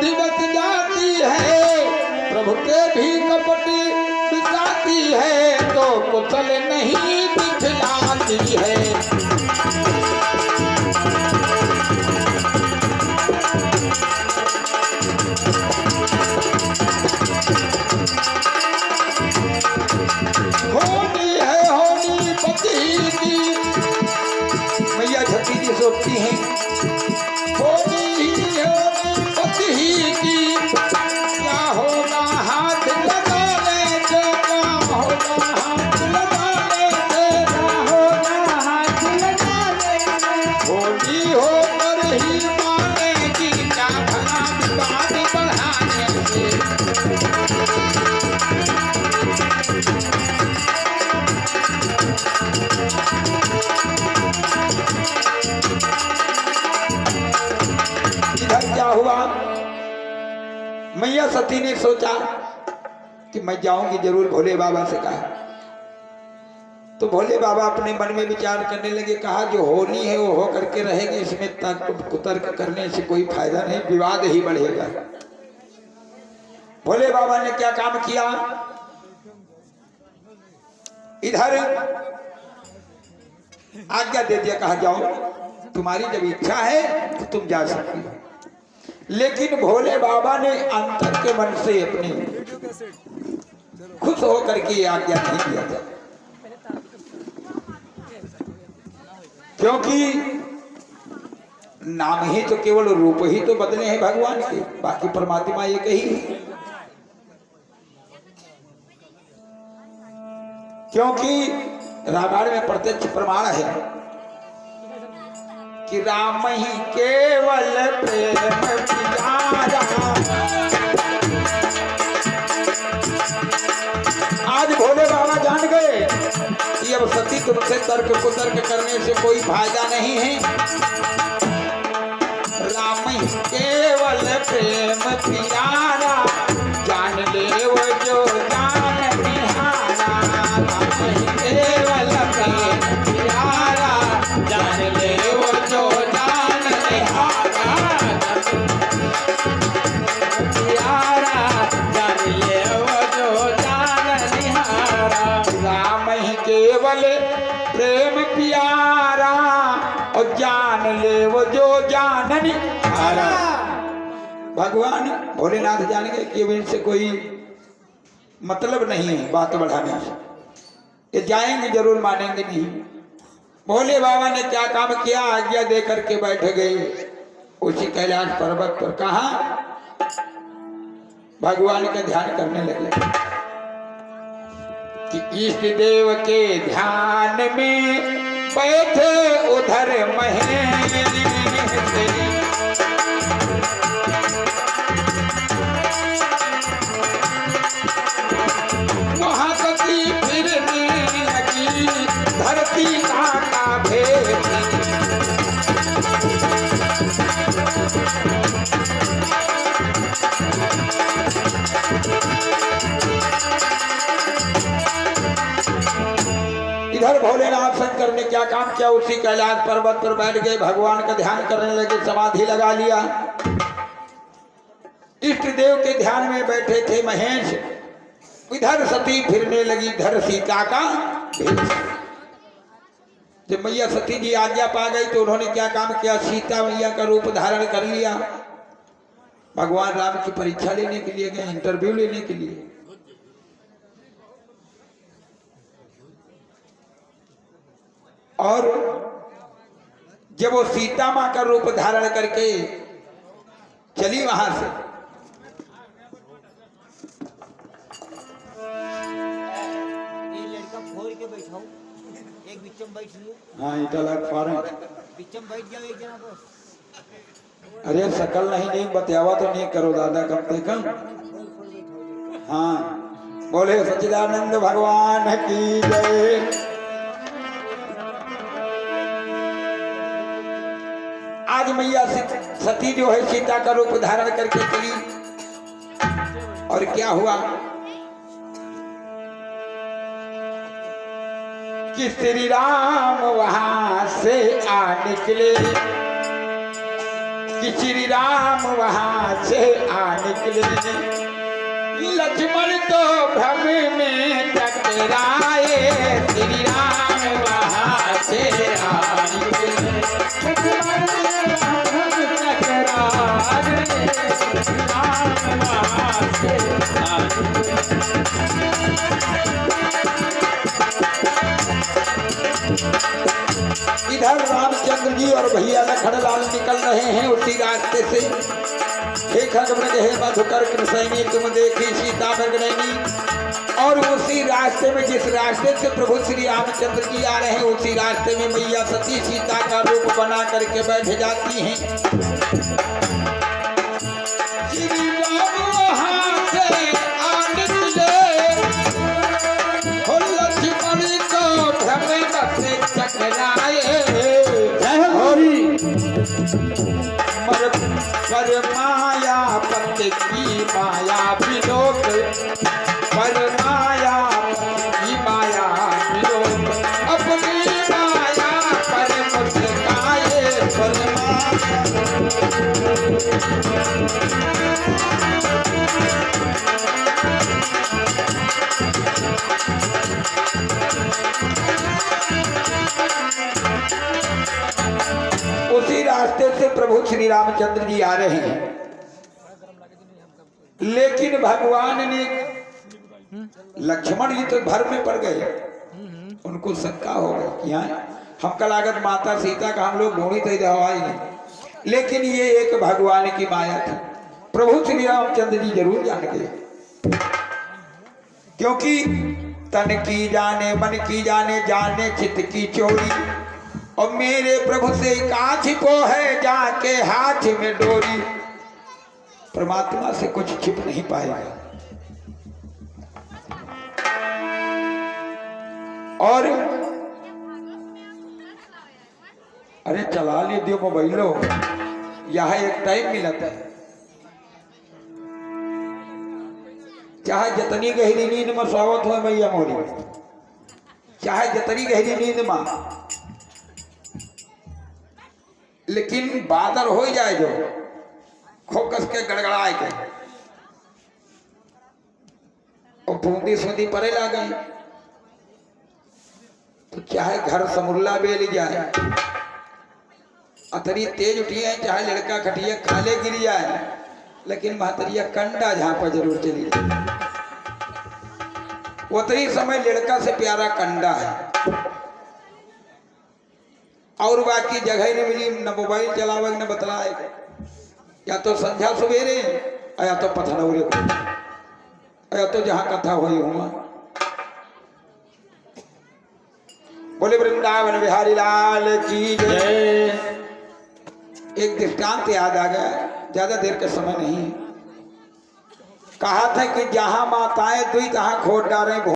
दिवस जाती है, प्रभु के भी कपटी बिताती है, तो कुशल नहीं दिखलाती है। होनी है होनी पति की, मैया छठी जी सोचती हैं होनी ही होनी पति की, क्या होगा हाथ लगाने से, क्या होगा हाथ लगाने से, क्या होगा हाथ लगाने से, होनी होकर ही मानेगी, क्या भला विवाद बढ़ाने से। क्या हुआ, मैया सती ने सोचा कि मैं जाऊंगी जरूर, भोले बाबा से कहा। तो भोले बाबा अपने मन में विचार करने लगे, कहा जो होनी है वो हो करके रहेगी, इसमें तर्क कुतर्क करने से कोई फायदा नहीं, विवाद ही बढ़ेगा। भोले बाबा ने क्या काम किया, इधर आज्ञा दे दिया, कहा जाओ तुम्हारी जब इच्छा है तो तुम जा सकती हो। लेकिन भोले बाबा ने अंतर के मन से अपने खुश होकर के आज्ञा नहीं दिया था, क्योंकि नाम ही तो केवल रूप ही तो बदले हैं भगवान के, बाकी परमात्मा एक ही है। क्योंकि रामायण में प्रत्यक्ष प्रमाण है कि राम ही केवल प्रेम प्यारा। आज भोले बाबा जान गए कि अब सती तुमसे तर्क कुतर्क करने से कोई फायदा नहीं है, राम ही केवल प्रेम प्यारा, जान ले वो जो जान निहारा, राम ही केवल प्रेम प्यारा, जान ले वो जो जान निहारा, प्यारा, जान ले वो जो जान निहारा, राम ही केवल प्रेम प्यारा, और जान ले वो जो जान निहारा। भगवान भोलेनाथ जान गए कि इनसे कोई मतलब नहीं है बात बढ़ाने से, ये जाएंगे जरूर, मानेंगे नहीं। भोले बाबा ने क्या काम किया, आज्ञा दे करके बैठ गए उसी कैलाश पर्वत पर। कहा भगवान का ध्यान करने लगे कि इष्ट देव के ध्यान में बैठे उधर महेश, वहां सती फिरने लगी, धरती का भेद। इधर भोलेनाथ शंकर ने क्या काम किया, उसी कैलाश पर्वत पर बैठ गए, भगवान का ध्यान करने लगे, समाधि लगा लिया। इष्ट देव के ध्यान में बैठे थे महेश, इधर सती फिरने लगी, इधर सीता का भेष। जब मैया सती जी आज्ञा पा गई तो उन्होंने क्या काम किया, सीता मैया का रूप धारण कर लिया। भगवान राम की परीक्षा लेने के लिए गए, इंटरव्यू लेने के लिए। और जब वो सीता मां का रूप धारण करके चली वहां से, एक बिचम बैठ लियो। हाँ इटा लग फारे बिचम बैठ जाओ एक जना बस। अरे सकल नहीं बतियावा तो नहीं करो दादा, कम से कम। हाँ बोले सच्चिदानंद भगवान की जय। आज मैया सती जो है सीता का रूप धारण करके चली, और क्या हुआ कि श्री राम वहां से आ निकले, कि श्री राम वहां से लक्ष्मण तो भ्रम में टकराए, श्री राम वहाँ से आए। लक्ष्मण भ्रम टकराए, श्री राम वहाँ से आए। इधर रामचंद्र जी और भैया लखनलाल निकल रहे हैं उसी रास्ते से। हे खगमृग हे मधुकर कृष्णैनी तुम देखी सीता भगनैनी। और उसी रास्ते में, जिस रास्ते से प्रभु श्री रामचंद्र जी आ रहे हैं, उसी रास्ते में मैया सती सीता का रूप बना करके बैठ जाती हैं। श्री राम वहाँ से आ निकले, हो लक्ष्मण को भ्रम से टकराए। पर माया पति की माया विलोक, पर माया पति की माया विलोक, अपनी माया पर मुस्काए। पर उसी रास्ते से प्रभु श्री रामचंद्र जी आ रहे हैं, लेकिन भगवान ने, लक्ष्मण जी तो भर में पड़ गए। उनको शंका हो गई कि हाँ हमका लागत माता सीता का हम लोग ढूंढी तो दवाई नहीं, लेकिन ये एक भगवान की माया थी। प्रभु श्री रामचंद्र जी जरूर जान गए, क्योंकि तन की जाने मन की जाने, जाने चित्त की चोरी। और मेरे प्रभु से काछ को है जाके हाथ में डोरी। परमात्मा से कुछ छिप नहीं पाएगा। और अरे चला ले दियो मोबाइलो, यह एक टाइम मिला था। चाहे जितनी गहरी नींद में सोवत हो मैया मोरी, चाहे जितनी गहरी नींद में, लेकिन बादल हो जाए जो खोकस के गड़गड़ाए के और बूंदी सूंदी परे ला गई, तो चाहे घर समुल्ला बेल जाए, अतरी तेज उठी है, चाहे लड़का खटिया खाले गिर जाए, लेकिन महतरिया कंडा जहां पर जरूर चली जाए। उतनी समय लड़का से प्यारा कंडा है। और बाकी जगह नहीं मिली, न मोबाइल चलावे न बतलाए, या तो संध्या सवेरे या तो पथनौरे या तो जहां कथा हुई हुआ। बोले वृंदावन बिहारी लाल की जय। एक दृष्टांत याद आ गया, ज्यादा देर का समय नहीं। कहा था कि जहां माताएं दुई तहां खोट डालें।